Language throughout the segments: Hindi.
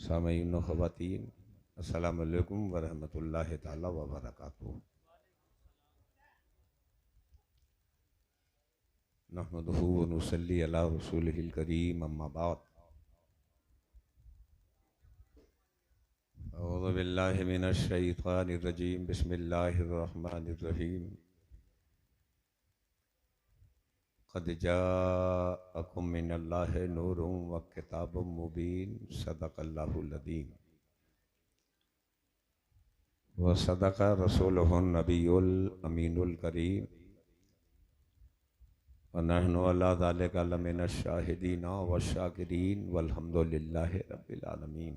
सामईन व ख़वातीन, अस्सलामु अलैकुम व रहमतुल्लाहि ताला व बरकातुहू। नहमदुहु व नुसल्ली अला रसूलिहिल करीम, अम्मा बाद। अऊज़ु बिल्लाहि मिनश शैतानिर रजीम, बिस्मिल्लाहिर रहमानिर रहीम। क़द जाअकुम मिनल्लाहि नूरुम व किताबुम मुबीन, सदक़ल्लाहुल अज़ीम व सदक़ रसूलुहुन नबियुल अमीनुल करीम व नहनु अला ज़ालिका लमिनश शाहिदीन व शाकिरीन वल्हम्दुलिल्लाहि रब्बिल आलमीन।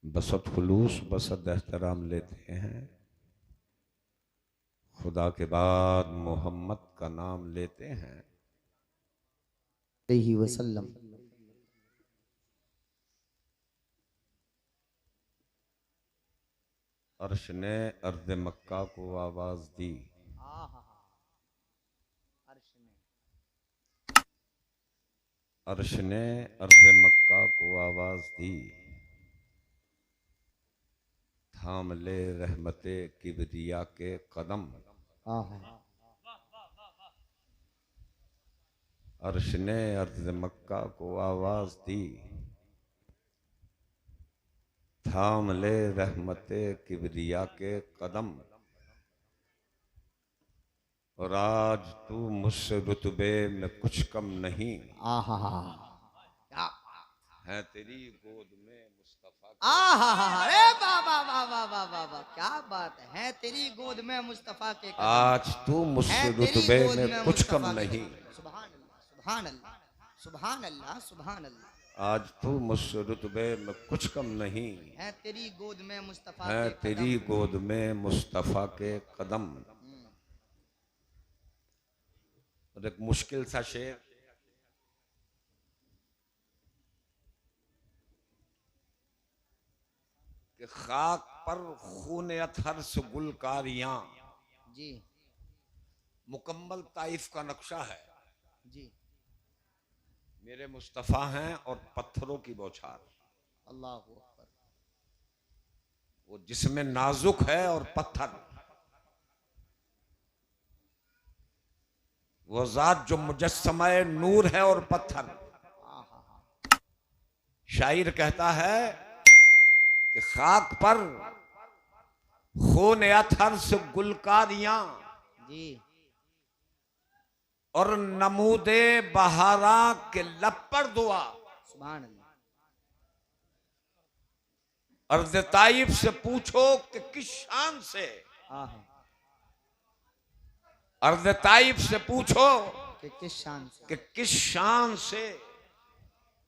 बसत खुलूस बसत एहतराम लेते हैं, खुदा के बाद मोहम्मद का नाम लेते हैं। अलैहि वसल्लम। अर्श ने अर्ज़ मक्का को आवाज़ दी, अर्श ने अर्ज़ मक्का को आवाज़ दी। थाम ले रहमते किबरिया के कदम, अर्श ने अर्ज़ मक्का को आवाज़ दी। थाम ले रहमते किबरिया के कदम, और आज तू मुझसे रुतबे में कुछ कम नहीं। क्या है तेरी गोद में मुस्तफा के, अरे वाह वाह वाह वाह वाह वाह वाह, क्या बात है तेरी गोद में मुस्तफा के कदम। आज तू मुझसे है तेरी रुतबे गोद में कुछ कम मुस्तफा के नहीं। कदम। सुभान अल्लाह सुभान अल्लाह सुभान अल्लाह सुभान अल्लाह। आज तू मुझसे रुतबे में कुछ कम नहीं। है तेरी गोद में मुस्तफा है के तेरी कदम। गोद में मुस्तफा के कदम। और एक मुश्किल सा शेर, कि खाक पर खून अतहर से गुलकारियां, जी मुकम्मल ताइफ का नक्शा है। जी मेरे मुस्तफ़ा हैं और पत्थरों की बौछार, अल्लाह अकबर। वो जिसमें नाजुक है और पत्थर, वो जात जो मुजस्समाए नूर है और पत्थर। शायर कहता है कि खाक पर खून अतहर से गुलकारियां, जी और नमूदे बहारा के लब पर दुआ। सुभान अल्लाह। अर्ज़ ताइफ से पूछो कि किस शान से, अर्ज़ ताइफ से पूछो कि किस शान से, कि किस शान से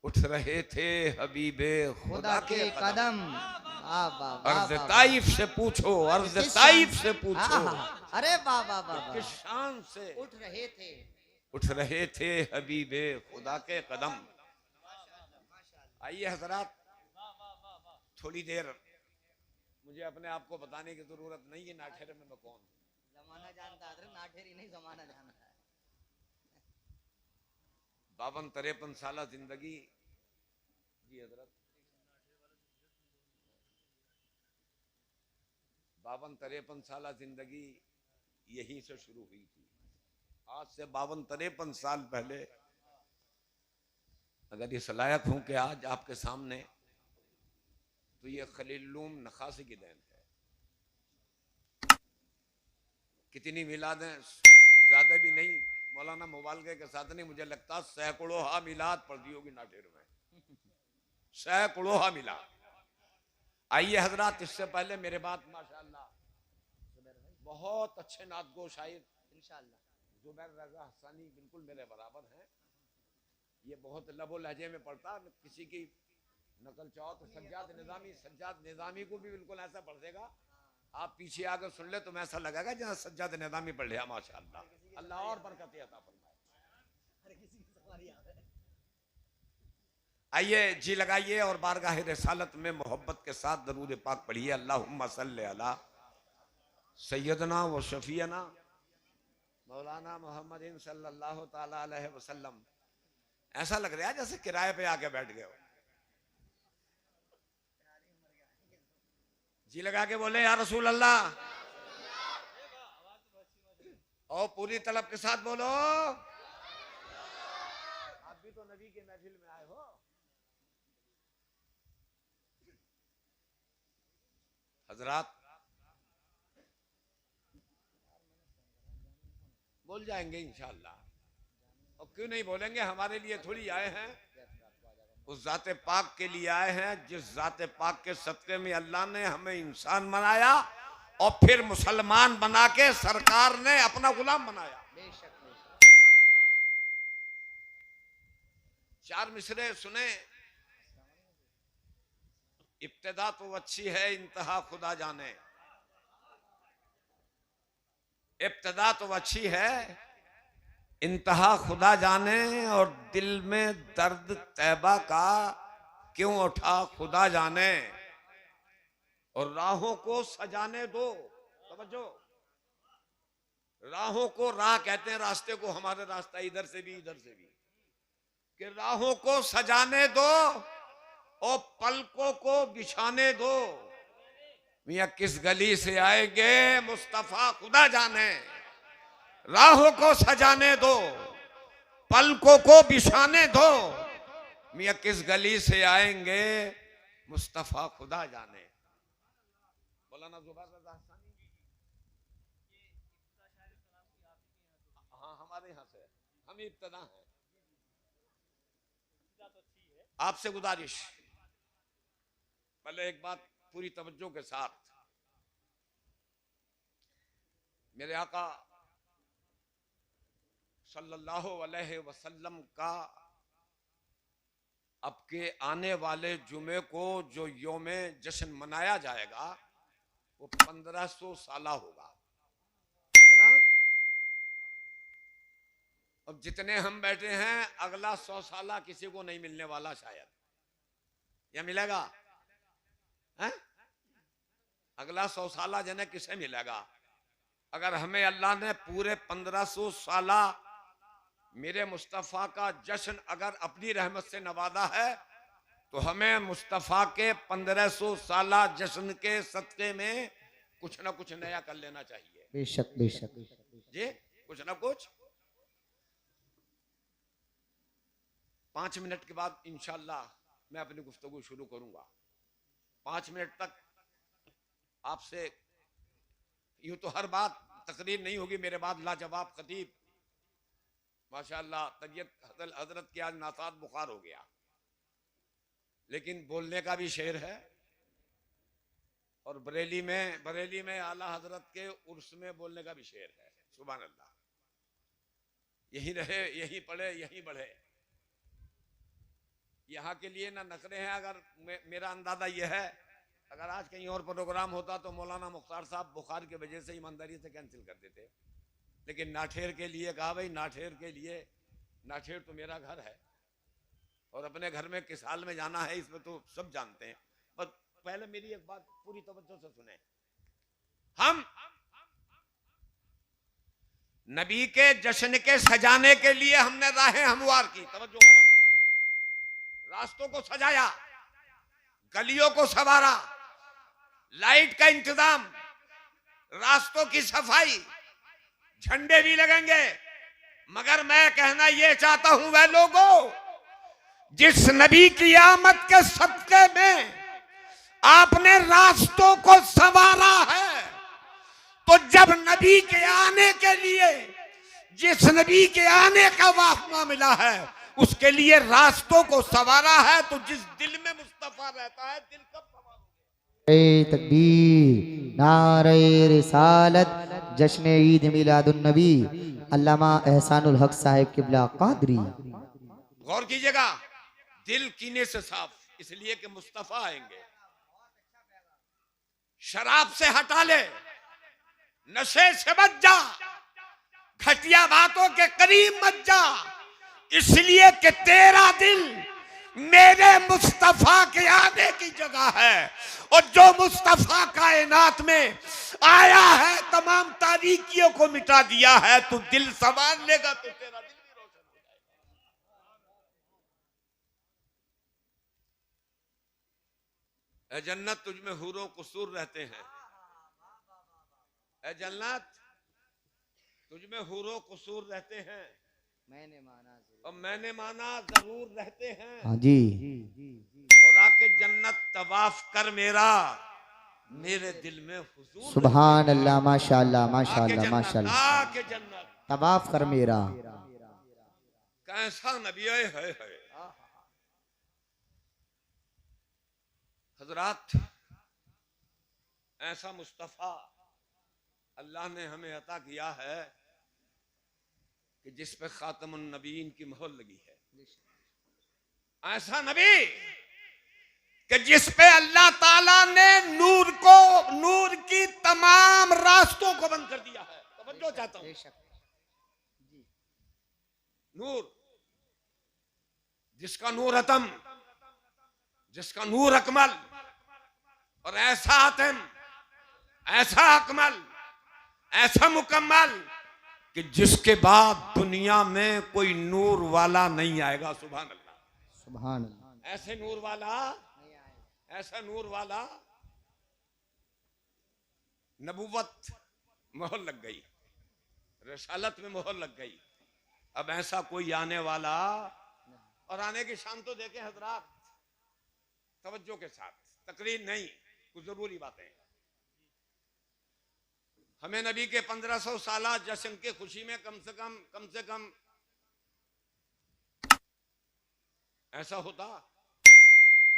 उठ रहे थे हबीबे खुदा के कदम। अर्ज़ ताइफ से पूछो, अर्ज़ ताइफ से पूछो, अरे वाह वाह वाह, किस शान से उठ रहे थे हबीबे खुदा के कदम। आइए हजरात, थोड़ी देर मुझे अपने आप को बताने की जरूरत नहीं है नाठेरे में मैं कौन। जमाना जानता है, नाठेरी नहीं जमाना जानता है। 52-53 साल जिंदगी, जी हजरत, 52-53 साल जिंदगी यहीं से शुरू हुई थी। आज से 52-53 साल पहले अगर इस लायक हूं कि आज आपके सामने, तो ये खलीलुम नखासी की देन है। कितनी मिलादें, ज्यादा भी नहीं, मौलाना मुबालगे के साथ नहीं, मुझे लगता सैकड़ों हा मिलाद पढ़ दी होगी नाटेर में, सैकड़ों हा मिलाद। आइए हजरात, इससे पहले मेरे बात माशाअल्लाह बहुत अच्छे नातगो शायर इंशाअल्लाह जुबैर रजा हसानी बिल्कुल मेरे बराबर हैं। ये बहुत लबो लहजे में पढ़ता, किसी की नकल चाहो तो सज्जाद निजामी को भी बिल्कुल ऐसा पढ़ देगा। आप पीछे आकर सुन ले तो मैं ऐसा लगेगा जहाँ सज्जाद निजामी पढ़ लिया। माशाअल्लाह, अल्लाह और बरकत अता फरमाए। आइए जी लगाइए और बारगाह रिसालत में मोहब्बत के साथ दरूद पाक पढ़िए। अल्लाहुम्मा सल्ली अला सैयदना व शफीना मौलाना मोहम्मद सल्लल्लाहु ताला अलैहि वसल्लम। ऐसा लग रहा है जैसे किराए पे आके बैठ गए हो। जी लगा के बोले या रसूल अल्लाह, और पूरी तलब के साथ बोलो। आप भी तो नबी के महफिल में आए हो। हजरात बोल जाएंगे इंशाअल्लाह, और क्यों नहीं बोलेंगे, हमारे लिए थोड़ी आए हैं, उस जाते पाक के लिए आए हैं जिस जाते पाक के सदक़े में अल्लाह ने हमें इंसान बनाया और फिर मुसलमान बना के सरकार ने अपना गुलाम बनाया। चार मिसरे सुने, इब्तिदा तो अच्छी है, इंतहा खुदा जाने। इब्तिदा तो अच्छी है, इंतहा खुदा जाने, और दिल में दर्द तैबा का क्यों उठा खुदा जाने। और राहों को सजाने दो, समझो, राहों को, राह कहते हैं रास्ते को, हमारे रास्ता इधर से भी इधर से भी, कि राहों को सजाने दो और पलकों को बिछाने दो। मियां किस गली से आएंगे मुस्तफा खुदा जाने। राहों को सजाने दो, पलकों को बिछाने दो, मियां किस गली से आएंगे मुस्तफा खुदा जाने। मौलाना जुबैर रज़ा हसानी, हाँ हमारे यहाँ से, हम इब्तिदा हैं। आपसे गुजारिश, पहले एक बात पूरी तवज्जो के साथ, मेरे आका सल्लल्लाहु अलैहि वसल्लम का अब के आने वाले जुमे को जो योमे जश्न मनाया जाएगा वो 1500 साला होगा। कितना? अब जितने हम बैठे हैं अगला 100 साला किसी को नहीं मिलने वाला शायद, या मिलेगा है? अगला 100 साला जने किसे मिलेगा? अगर हमें अल्लाह ने पूरे 1500 साला मेरे मुस्तफ़ा का जश्न अगर अपनी रहमत से नवाजा है तो हमें मुस्तफ़ा के 1500 साला जश्न के सदक़े में कुछ ना कुछ नया कर लेना चाहिए। बेशक बेशक जी, कुछ ना कुछ। 5 मिनट के बाद इंशाअल्लाह मैं अपनी गुफ्तगू शुरू करूंगा। 5 मिनट तक आपसे, यूं तो हर बात तकरीर नहीं होगी, मेरे बाद लाजवाब खतीब माशाअल्लाह, तबीयत हजरत की आज नासात बुखार हो गया, लेकिन बोलने का भी शेर है। और बरेली में आला हजरत के उर्स में बोलने का भी शेर है। सुभान अल्लाह। यहीं रहे, यहीं पढ़े, यहीं बढ़े। यहाँ के लिए ना नखरे हैं। अगर मेरा अंदाजा यह है, अगर आज कहीं और प्रोग्राम होता तो मौलाना मुख्तार साहब बुखार की वजह से ईमानदारी से कैंसिल कर देते, लेकिन नाठेर के लिए कहा भाई, नाठेर के लिए, नाठेर तो मेरा घर है और अपने घर में किस हाल में जाना है इसमें तो सब जानते हैं। बस पहले मेरी एक बात पूरी तवज्जो से सुने। हम नबी के जश्न के सजाने के लिए हमने राहें हमवार की, तवज्जो मौलाना, रास्तों को सजाया, गलियों को संवारा, लाइट का इंतजाम, रास्तों की सफाई, झंडे भी लगेंगे। मगर मैं कहना यह चाहता हूं, वह लोगों जिस नबी की आमद के सदक़े में आपने रास्तों को संवारा है, तो जब नबी के आने के लिए, जिस नबी के आने का वास्ता मिला है, उसके लिए रास्तों को संवारा है, तो जिस दिल में मुस्तफा रहता है, दिल कब संवारोगे? तकबीर, नारे रिसालत, जश्न ईद मिलादुन नबी, अल्लामा एहसानुल हक साहिब किबला कादरी। गौर कीजिएगा, दिल कीने से साफ, इसलिए कि मुस्तफा आएंगे। शराब से हटा ले, नशे से बच जा, घटिया बातों के करीब मत जा, इसलिए कि तेरा दिल मेरे मुस्तफा के आने की जगह है। और जो मुस्तफा कायनात में आया है, तमाम तारीकियों को मिटा दिया है, तो दिल संभाल लेगा तो तेरा दिल भी रोशन हो जाएगा। ए जन्नत तुझ में हूरो कसूर रहते हैं, ए जन्नत तुझ में हूरो कसूर रहते हैं, और मैंने माना जरूर रहते हैं। हाँ जी। और आके जन्नत तवाफ कर मेरा, मेरे दिल में हुजूर सुभान अल्लाह, माशाअल्लाह आके माशाअल्लाह जन्नत, माशाअल्लाह। आके जन्नत। तवाफ कर मेरा। कैसा नबी है। हजरात, ऐसा मुस्तफा अल्लाह ने हमें अता किया है कि जिस पे खातमुन नबीन की मोहर लगी है। ऐसा नबी कि जिस पे अल्लाह ताला ने नूर की तमाम रास्तों को बंद कर दिया है। तवज्जो चाहता हूं, नूर, जिसका नूर अतम, जिसका नूर अकमल, और ऐसा आतम, ऐसा अकमल, ऐसा मुकम्मल कि जिसके बाद दुनिया में कोई नूर वाला नहीं आएगा। सुभान अल्लाह, सुभान अल्लाह। ऐसे नूर वाला, ऐसा नूर वाला। नबुवत मोहर लग गई, रिसालत में मोहर लग गई। अब ऐसा कोई आने वाला, और आने की शान तो देखें हजरात, तवज्जो के साथ, तकरीर नहीं, कुछ जरूरी बातें। हमें नबी के 1500 साला जश्न के खुशी में कम से कम ऐसा होता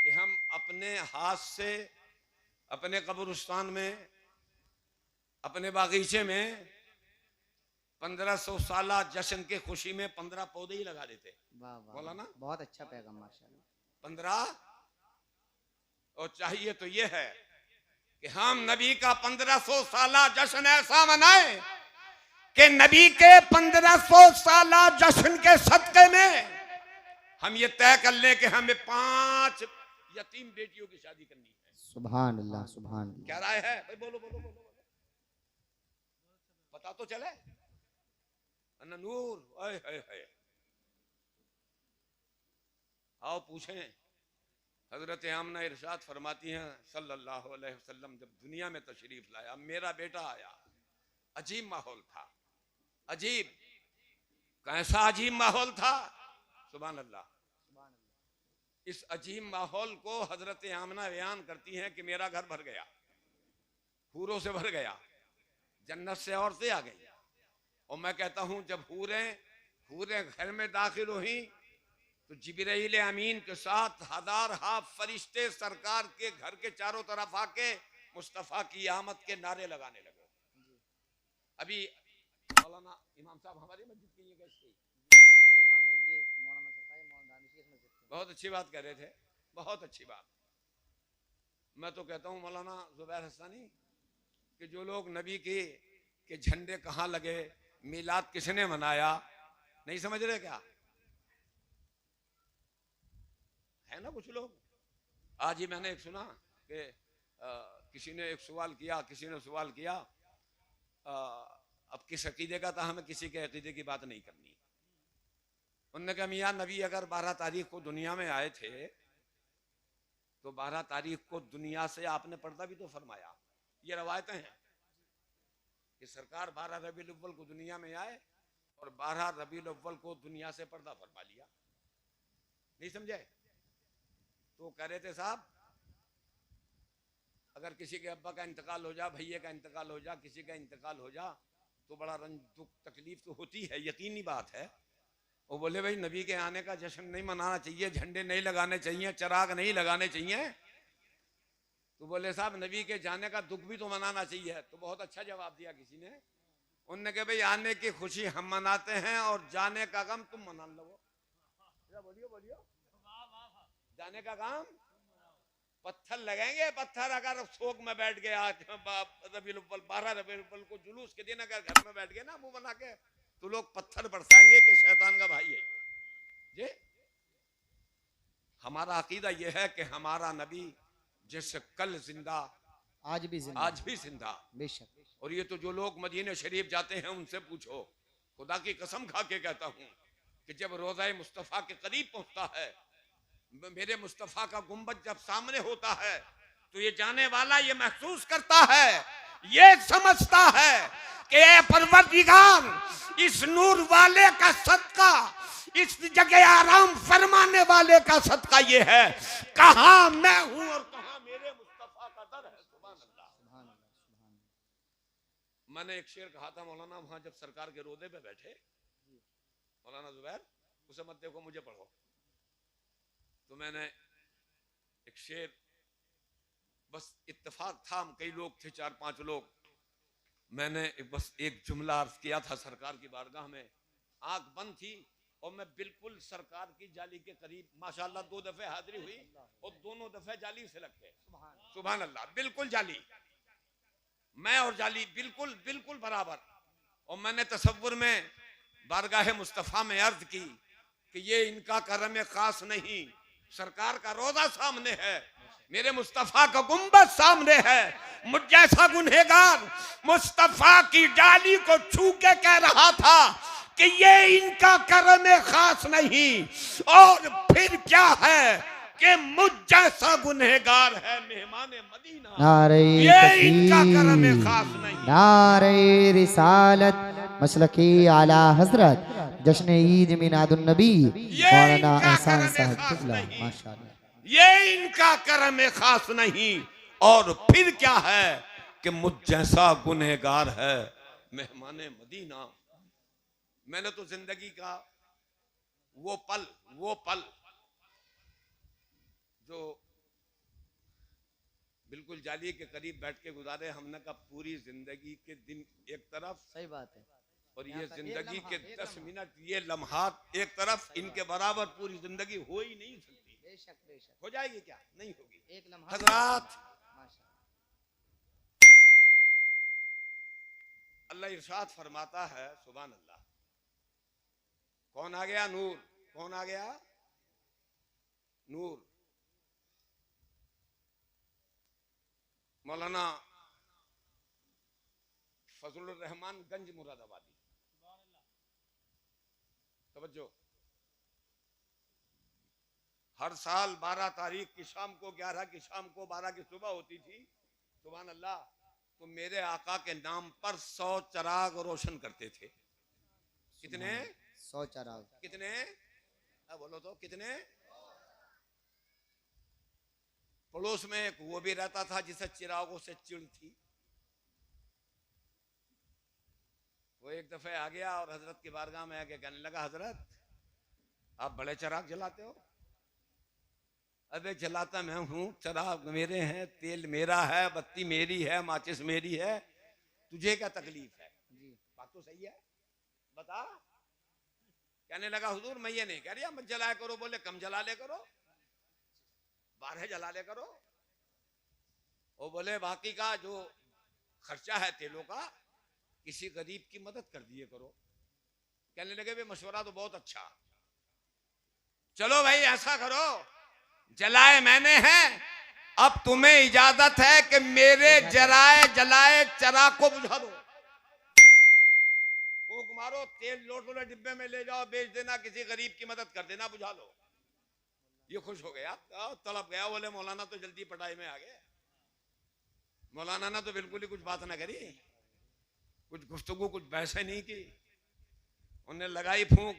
कि हम अपने हाथ से अपने कब्रिस्तान में, अपने बागीचे में 1500 साला जश्न के खुशी में 15 पौधे ही लगा देते। बोला ना, बहुत अच्छा पैगाम माशाअल्लाह। 15। और चाहिए तो ये है कि हम नबी का 1500 साला जश्न ऐसा मनाए कि नबी के 1500 साला जश्न के सदके में हम ये तय कर लें कि हमें 5 यतीम बेटियों की शादी करनी है। सुभान अल्लाह, सुभान अल्लाह। क्या राय है भाई? बोलो बोलो बोलो, पता तो चले। नूर, आओ पूछें। हजरत आमना इरशाद फरमाती हैं सल्लल्लाहु अलैहि वसल्लम, जब दुनिया में तशरीफ लाया, मेरा बेटा आया, अजीब माहौल था। अजीब, कैसा अजीब माहौल था? सुभान अल्लाह। इस अजीब माहौल को हजरत आमना बयान करती हैं कि मेरा घर भर गया, हूरों से भर गया, जन्नत से औरतें आ गई। और मैं कहता हूं जब हूरें घर में दाखिल हुई तो जिब्राइल अमीन के साथ 1000 फरिश्ते सरकार के घर के चारों तरफ आके मुस्तफा की आमद के नारे लगाने लगे। अभी मौलाना इमाम साहब हमारी मस्जिद के ये कैसे बहुत अच्छी बात कह रहे थे, बहुत अच्छी बात। मैं तो कहता हूं मौलाना जुबैर हस्सानी कि जो लोग नबी के झंडे कहां लगे, मिलाद किसने मनाया, नहीं समझ रहे क्या? है ना कुछ लोग। आज ही मैंने एक सुना कि किसी ने एक सवाल किया, अब किस अकीदे का था, हमें किसी के अकीदे की बात नहीं करनी। उन्होंने कहा मियाँ नबी अगर 12 तारीख को दुनिया में आए थे तो 12 तारीख को दुनिया से आपने पर्दा भी तो फरमाया। ये रवायतें हैं कि सरकार 12 रबीउल अव्वल को दुनिया में आए और 12 रबीउल अव्वल को दुनिया से पर्दा फरमा लिया। नहीं समझे? तो कह रहे थे साहब अगर किसी के अब्बा का इंतकाल हो जा, भैया का इंतकाल हो जा, किसी का इंतकाल हो जा तो बड़ा रंज दुख तकलीफ तो होती है, यकीनी बात है। वो बोले भाई नबी के आने का जश्न नहीं मनाना चाहिए, झंडे नहीं लगाने चाहिए, चराग नहीं लगाने चाहिए। तो बोले साहब नबी के जाने का दुख भी तो मनाना चाहिए। तो बहुत अच्छा जवाब दिया किसी ने। उनने कहा भाई आने की खुशी हम मनाते हैं और जाने का गम तुम मना लो। बोलियो बोलियो, जाने का गम पत्थर लगेंगे, पत्थर अगर शोक में बैठ गए आज 12 रबीउल अव्वल को जुलूस के दिन अगर घर में बैठ गए ना मुंह बना के तो लोग पत्थर बरसाएंगे कि शैतान का भाई है जी। हमारा अकीदा यह है कि हमारा नबी जैसे कल जिंदा आज भी जिंदा बेशक। और ये तो जो लोग मदीने शरीफ जाते हैं उनसे पूछो, खुदा की कसम खा के कहता हूं कि जब रोज़ा मुस्तफ़ा के करीब पहुंचता है, मेरे मुस्तफ़ा का गुंबद जब सामने होता है तो ये जाने वाला ये महसूस करता है, ये समझता है कि ए परवरदिगार, इस नूर वाले का सदका, इस जगह आराम फरमाने वाले का सदका ये है, कहां मैं हूं और कहां मेरे मुस्तफा का दर है। सुभान अल्लाह। मैंने एक शेर कहा था मौलाना, वहां जब सरकार के रोदे पे बैठे, मौलाना जुबैर उसे मत देखो मुझे पढ़ो, तो मैंने एक शेर, बस इत्तेफाक था, हम कई लोग थे, 4-5 लोग, मैंने बस एक जुमला अर्ज किया था सरकार की बारगाह में, आंख बंद थी और मैं बिल्कुल सरकार की जाली के करीब, माशाल्लाह 2 दफे हाजिरी हुई और दोनों दफे जाली से लग गए। सुभान अल्लाह, बिल्कुल जाली, मैं और जाली बिल्कुल बिल्कुल बराबर। और मैंने तसव्वुर में बारगाह मुस्तफा में अर्ज की कि ये इनका करम खास नहीं, सरकार का रोजा सामने है, मेरे मुस्तफा का गुंबद सामने है, मुझ जैसा गुनहगार मुस्तफा की डाली को छू के कह रहा था कि ये इनका करम खास नहीं, और फिर क्या है कि मुझ जैसा गुनहगार है मेहमान मदीना, नारे ये इनका करम खास नहीं। नारे रिसालत मसलकी आला हजरत जश्न ईद मिलादुन नबी मौलाना एहसान साहब किबला, माशाअल्लाह, ये इनका करम खास नहीं, और फिर क्या है कि मुझ जैसा गुनहगार है मेहमान मदीना। मैंने तो जिंदगी का वो पल जो बिल्कुल जाली के करीब बैठ के गुजारे, हमने कहा पूरी जिंदगी के दिन एक तरफ, सही बात है, और ये जिंदगी के 10 मिनट, ये लम्हात एक तरफ, इनके बराबर पूरी जिंदगी हो ही नहीं सकती। बेशक बेशक, हो जाएगी क्या? नहीं होगी। एक लम्हा हजरात, अल्लाह इरशाद फरमाता है, सुभान अल्लाह, कौन आ गया? नूर। कौन आ गया? नूर। मौलाना फजलुर रहमान गंज मुरादाबादी, तवज्जो, हर साल 12 तारीख की शाम को, 11 की शाम को, 12 की सुबह होती थी, सुभान अल्लाह, तो मेरे आका के नाम पर 100 चिराग रोशन करते थे। कितने? 100 चिराग। कितने? बोलो तो कितने? पड़ोस में एक वो भी रहता था जिसे चिरागों से चिढ़ थी, वो एक दफे आ गया और हजरत की बारगाह में आके कहने लगा, हजरत आप बड़े चिराग जलाते हो? अबे जलाता मैं हूं, चिराग मेरे हैं, तेल मेरा है, बत्ती मेरी है, माचिस मेरी है, तुझे क्या तकलीफ है? बात तो सही है, बता। कहने लगा, हुजूर मैं ये नहीं कह रहा मत जलाया करो, बोले कम जला ले करो, 12 जला ले करो। वो बोले बाकी का जो खर्चा है तेलों का, किसी गरीब की मदद कर दिए करो। कहने लगे भाई मशवरा तो बहुत अच्छा, चलो भाई ऐसा करो, जलाए मैंने हैं, अब तुम्हें इजाजत है कि मेरे जलाए चिराग को बुझा दो, फूंक मारो, तेल लोट लो, डिब्बे में ले जाओ, बेच देना, किसी गरीब की मदद कर देना, बुझा लो। ये खुश हो गया, तड़प गया, बोले मौलाना तो जल्दी पटाई में आ गए। मौलाना ने तो बिल्कुल ही कुछ बात ना करी, कुछ गुफ्तगू, कुछ बहसें नहीं की, उन्हें लगाई फूंक,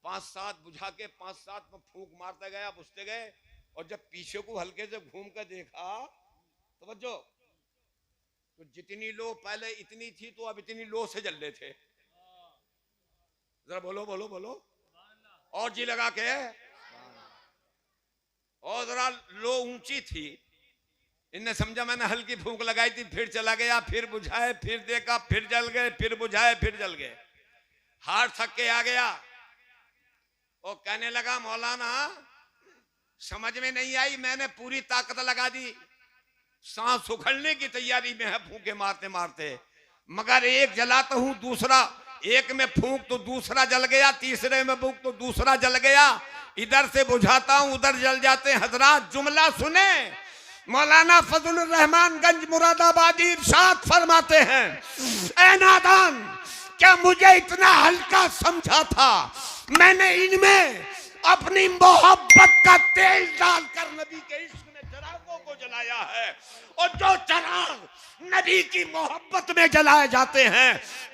5-7 बुझा के 5-7 में फूंक मारते गया, बुझते गए, और जब पीछे को हल्के से घूम कर देखा, तवज्जो, तो जितनी लो पहले इतनी थी तो अब इतनी लो से जल रहे थे। जरा बोलो बोलो बोलो, और जी लगा के, और जरा लो ऊंची थी, इनने समझा मैंने हल्की फूंक लगाई थी, फिर चला गया, फिर बुझाए, फिर देखा, फिर जल गए, फिर बुझाए, फिर जल गए, हार थक के आ गया। और कहने लगा मौलाना समझ में नहीं आई, मैंने पूरी ताकत लगा दी, सांस उखड़ने की तैयारी में है फूंके मारते मारते, मगर एक जलाता हूं, दूसरा, एक में फूंक तो दूसरा जल गया, तीसरे में फूंक तो दूसरा जल गया, इधर से बुझाता हूं उधर जल जाते हैं। हजरात जुमला सुने, मौलाना फजलुर रहमान गंज मुरादाबादी इरशाद फरमाते हैं, ऐ नादान क्या मुझे इतना हल्का समझा था, मैंने इनमें अपनी मोहब्बत का तेल डालकर नबी के इश्क में चिरागों को जलाया है। और जो चिराग नबी की मोहब्बत में जलाए जाते हैं,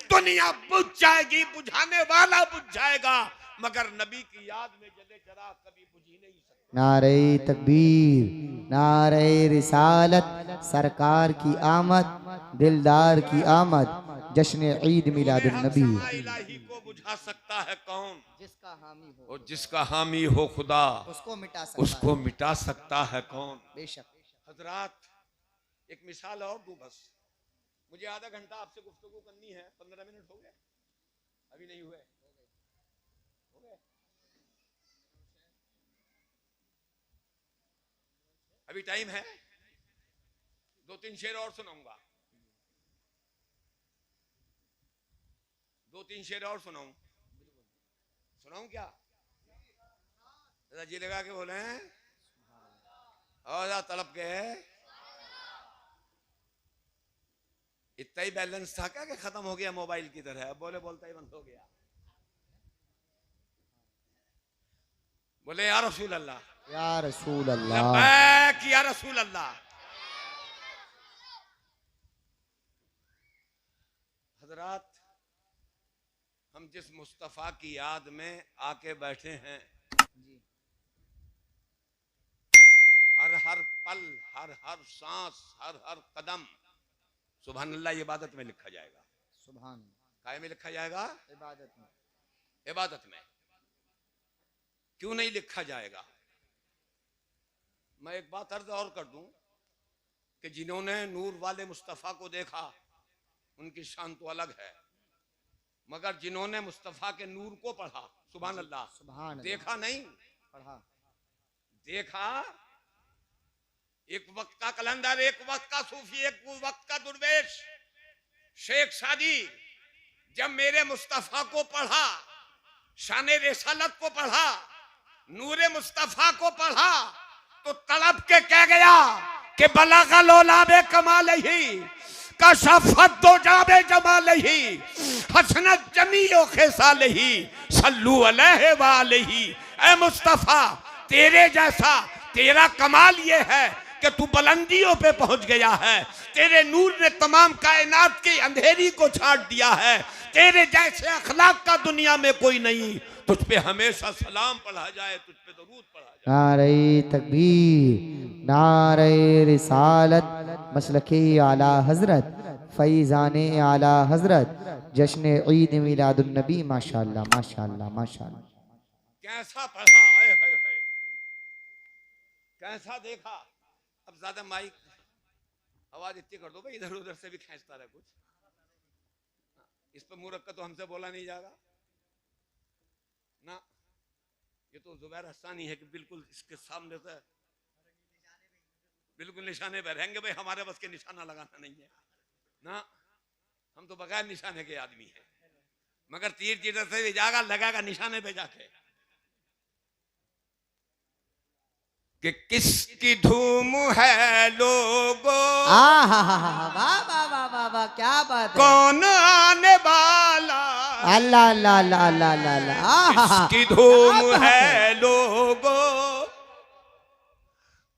दुनिया बुझ जाएगी, बुझाने वाला बुझ जाएगा, मगर नबी की याद में जले चिराग कभी बुझ ही नहीं सकते। नारे तकबीर, नारे रिसालत, सरकार की आमद, दिलदार की आमद, जश्न ईद मिलादुन नबी। शम्मा इलाही को बुझा सकता है कौन? जिसका हामी हो, और जिसका हामी हो खुदा, उसको मिटा सकता उसको मिटा सकता है कौन? बेशक। हजरात, एक मिसाल और दूं बस। मुझे आधा घंटा आपसे गुफ्तगू करनी है, 15 मिनट हो गए, अभी नहीं हुए? हो गए? अभी टाइम है, 2-3 शेर और सुनाऊंगा, 2-3 शेर और सुनाऊं क्या? जी लगा के बोले हैं और तड़प के। इतना ही बैलेंस था क्या कि खत्म हो गया मोबाइल की तरह? अब बोले बोलता ही बंद हो गया। बोले या रसूल अल्लाह, या रसूल अल्लाह, लब्बैक या रसूल अल्लाह। हजरात, हम जिस मुस्तफा की याद में आके बैठे हैं, हर हर पल, हर हर सांस, हर हर कदम सुभान अल्लाह इबादत में लिखा जाएगा। सुभान, काय में लिखा जाएगा? इबादत में। इबादत में। क्यों नहीं लिखा जाएगा? मैं एक बात अर्ज और कर दूं कि जिन्होंने नूर वाले मुस्तफा को देखा उनकी शान तो अलग है, मगर जिन्होंने मुस्तफा के नूर को पढ़ा, सुभान अल्लाह, सुभान, देखा नहीं, पढ़ा, देखा। एक वक्त का कलंदर, एक वक्त का सूफी, एक वक्त का दुर्वेश शेख सादी जब मेरे मुस्तफा को पढ़ा, शान रिसालत को पढ़ा, नूरे मुस्तफा को पढ़ा, तो तड़प के कह गया कि बलगा लोलाबे कमाल ही कशफत दो जाबे जमाल ही हसनत जमीओ खेसाल ही सल्लू अलैहि वालैहि। ऐ मुस्तफा, तेरे जैसा, तेरा कमाल ये है कि तू बुलंदियों पे पहुंच गया है, तेरे नूर ने तमाम कायनात की अंधेरी को छाट दिया है, तेरे जैसे अखलाक का दुनिया में कोई नहीं, तुझ पे हमेशा सलाम पढ़ा जाए, तुझ पे दरूद पढ़ा जाए। नारे तकबीर, नारे रिसालत, मसलके आला हजरत, फैजाने आला हजरत, जश्न ईद मिलादुन नबी। माशाअल्लाह, माशाअल्लाह, माशाअल्लाह। कैसा पढ़ा, हाय हाय हाय, कैसा देखा। अब ज्यादा माइक आवाज इतनी कर दो भाई, इधर उधर से भी खींचता रहे कुछ। इस पर मुंह रख कर तो हमसे बोला नहीं जाएगा ना। ये तो जुबैर हस्सानी है कि बिल्कुल इसके सामने से बिल्कुल निशाने पे रहेंगे। भाई हमारे बस के निशाना लगाना नहीं है ना, हम तो बगैर निशाने के आदमी हैं, मगर तीर जिधर से भी जाएगा लगाएगा निशाने पे जाके। कि किसकी धूम है लोगो, वाह वाह वाह वाह वाह, क्या बात है। कौन आने वाला, अल्लाह अल्लाह अल्लाह अल्लाह अल्लाह, किसकी धूम है लोगो,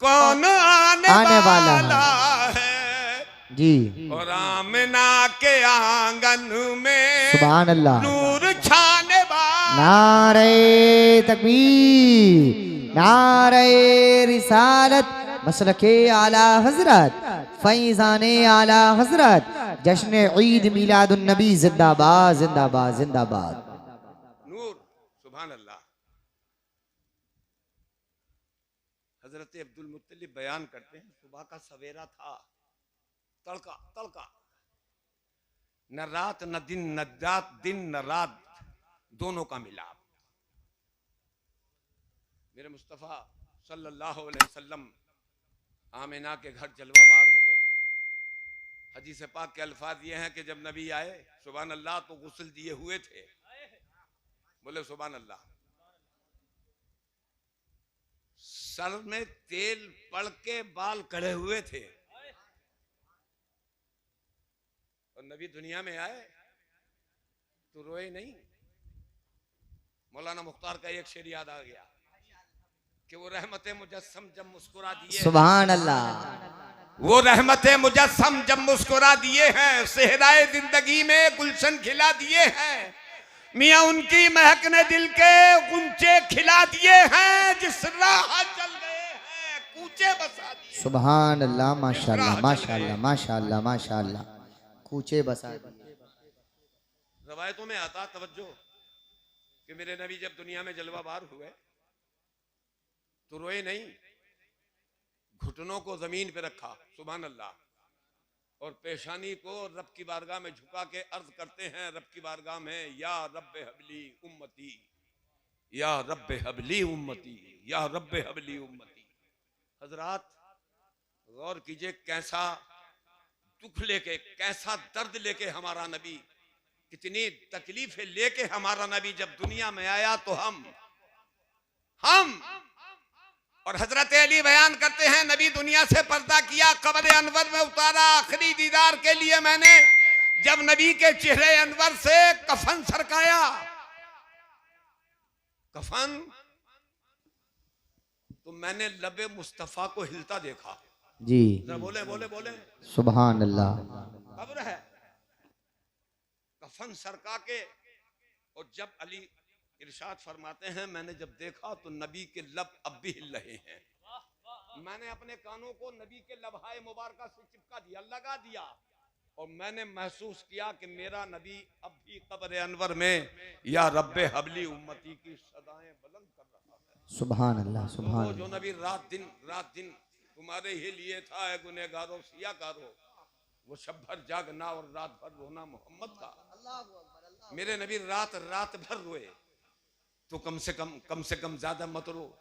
कौन आने वाला है जी। और आमना के आंगन में सुभान अल्लाह, नूर छाने वाला। नारे तकबीर, नारे रिसालत, मसलके आला हजरत, फैजाने आला हजरत, जश्न ईद मिलादुन नबी। जिंदाबाद, जिंदाबाद, जिंदाबाद। नूर, सुभान अल्लाह। हजरत अब्दुल मुत्तलिब बयान करते हैं, सुबह का सवेरा था, तड़का तड़का, न रात न दिन, न रात दिन न रात, दोनों का मिलाप। मेरे मुस्तफ़ा सल्लल्लाहु अलैहि वसल्लम आमिना के घर जलवाबार हो गए। हदीस पाक के अल्फाज ये हैं कि जब नबी आए, सुभान अल्लाह, तो गुस्ल दिए हुए थे। बोले सुभान अल्लाह। सर में तेल पड़ के बाल कड़े हुए थे, और नबी दुनिया में आए तो रोए नहीं। मौलाना मुख्तार का एक शेर याद आ गया, कि वो रहमत मुजस्सम जब मुस्कुरा दिए, सुभान अल्लाह, वो रहमत मुजस्सम जब मुस्कुरा दिए हैं, सेहराए जिंदगी में गुलशन खिला दिए हैं, मियां उनकी महक ने दिल के गुंचे खिला दिए हैं, जिस राह चल गए हैं कूचे बसा दिए। सुभान अल्लाह, माशाअल्लाह माशाअल्लाह माशाअल्लाह माशाअल्लाह, कूचे बसा दिए। रवायतों में आता तवज्जो कि मेरे नबी जब दुनिया में जलवा बार हुए तो रोए नहीं, घुटनों को जमीन पे रखा, सुभान अल्लाह, और पेशानी को रब की बारगाह में झुका के अर्ज करते हैं रब की बारगाह में, या रब्बे हबली उम्मती, या रब्बे हबली उम्मती, या रब्बे हबली उम्मती। हजरात गौर कीजिए, कैसा दुख लेके, कैसा दर्द लेके हमारा नबी, कितनी तकलीफें लेके हमारा नबी जब दुनिया में आया, तो हम और हजरत अली बयान करते हैं, नबी दुनिया से पर्दा किया, कब्र अनवर में उतारा, आखिरी दीदार के लिए मैंने जब नबी के चेहरे अनवर से कफन सरकाया, कफन, तो मैंने लबे मुस्तफा को हिलता देखा जी। बोले बोले बोले सुभान अल्लाह। कब्र है, कफन सरका के, और जब अली इरशाद फरमाते हैं, मैंने जब देखा तो नबी के लब अब भी हिल रहे हैं। मैंने अपने कानों को नबी के लबहाए मुबारका से चिपका दिया, लगा दिया, और मैंने महसूस किया कि मेरा नबी अब भी कब्र अनवर में या रब्बे हबली उम्मती की सदाएं बुलंद कर रहा है। सुभान अल्लाह, सुभान वो जो नबी रात दिन तुम्हारे ही लिए था, है गुनहगारों सियाकारों, वो शब भर जागना और रात भर रोना मोहम्मद का। मेरे नबी रात भर रोए, तो कम से कम ज्यादा मत रो,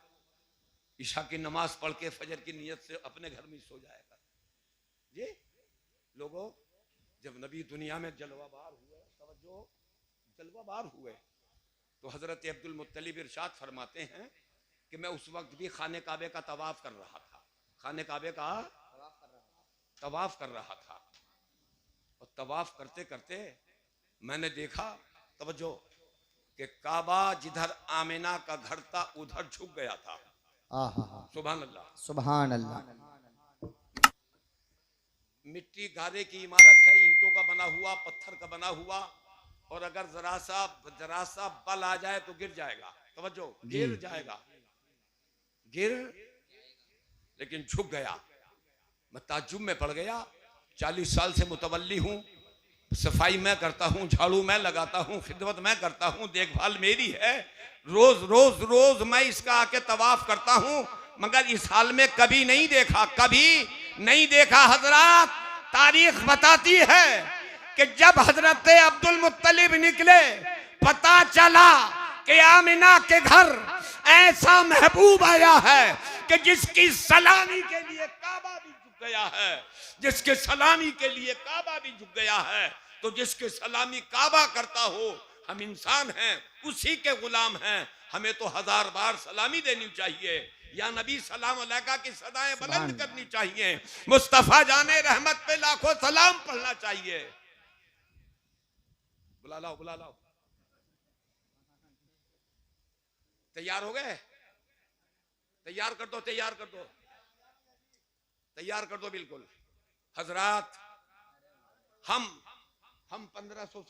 ईशा की नमाज पढ़ के फजर की नियत से अपने घर में सो जाएगा। ये लोगों, जब नबी दुनिया में जलवाबार हुए, तवज्जो, जलवाबार हुए, तो हजरत अब्दुल मुत्तलिब इरशाद फरमाते हैं कि मैं उस वक्त भी खाने काबे का तवाफ कर रहा था, खाने काबे का तवाफ कर रहा था, और तवाफ करते करते मैंने देखा, तवज्जो, कि काबा जिधर आमिना का घर था उधर झुक गया था। सुभान अल्लाह, सुभान अल्लाह। मिट्टी गारे की इमारत है, ईंटों का बना हुआ, पत्थर का बना हुआ, और अगर जरा सा बल आ जाए तो गिर जाएगा, तवज्जो, गिर जाएगा, लेकिन झुक गया। मैं ताज्जुब में पड़ गया, 40 साल से मुतवल्ली हूं, सफाई मैं करता हूं, झाड़ू मैं लगाता हूं, खिदमत मैं करता हूं, देखभाल मेरी है, रोज मैं इसका आके तवाफ करता हूं, मगर इस हाल में कभी नहीं देखा। हजरात, तारीख बताती है कि जब हजरत अब्दुल मुत्तलिब निकले, पता चला कि आमिना के घर ऐसा महबूब आया है कि जिसकी सलामी के लिए काबा भी झुक गया है, जिसके सलामी के लिए काबा भी झुक गया है। तो जिसके सलामी काबा करता हो, हम इंसान हैं, उसी के गुलाम हैं, हमें तो 1000 बार सलामी देनी चाहिए, या नबी सलाम अलैका की सदाएं बुलंद करनी चाहिए, मुस्तफा जाने रहमत पे लाखों सलाम पढ़ना चाहिए। बुला लाओ, तैयार हो गए? तैयार कर दो बिल्कुल। हजरात, हम 1500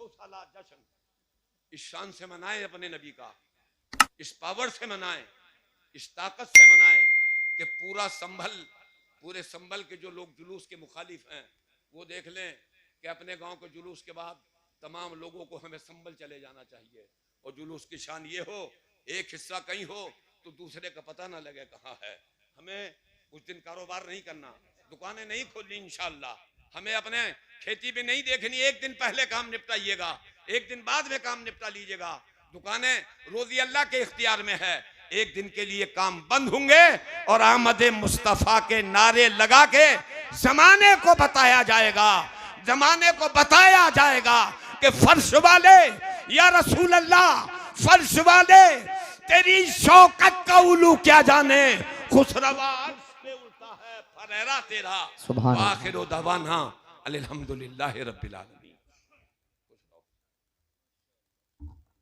साला जश्न इस शान से मनाएं, अपने नबी का, इस पावर से मनाएं, इस ताकत से मनाएं कि पूरे संभल के जो लोग जुलूस के मुखालिफ हैं, वो देख लें कि अपने गांव के जुलूस के बाद तमाम लोगों को हमें संभल चले जाना चाहिए, और जुलूस की शान ये हो, एक हिस्सा कहीं हो तो दूसरे का पता ना लगे कहाँ है। हमें कुछ दिन कारोबार नहीं करना, दुकानें नहीं खोलनी, इंशाअल्लाह हमें अपने खेती भी नहीं देखनी, एक दिन पहले काम निपटाइएगा, एक दिन बाद में काम निपटा लीजिएगा। दुकानें रोजी अल्लाह के इख्तियार में है, एक दिन के लिए काम बंद होंगे, और आमद मुस्तफा के नारे लगा के जमाने को बताया जाएगा कि फर्श वाले या रसूल अल्लाह, फर्श वाले तेरी शौकत का उलू क्या जाने, खुसरवा पे उड़ता है फरेरा तेरा। आखिर दवाना अल्हम्दुलिल्लाहि रब्बिल आलमीन।